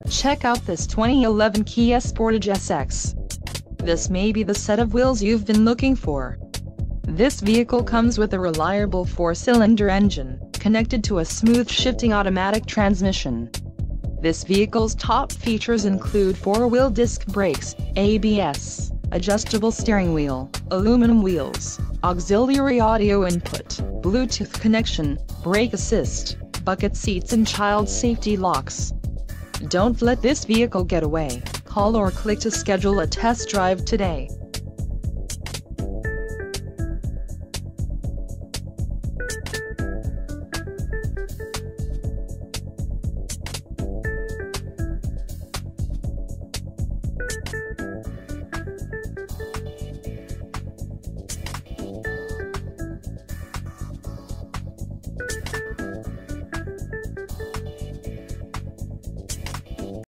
Check out this 2011 Kia Sportage SX. This may be the set of wheels you've been looking for. This vehicle comes with a reliable 4-cylinder engine, connected to a smooth shifting automatic transmission. This vehicle's top features include 4-wheel disc brakes, ABS, adjustable steering wheel, aluminum wheels, auxiliary audio input, Bluetooth connection, brake assist, bucket seats and child safety locks. Don't let this vehicle get away. Call or click to schedule a test drive today.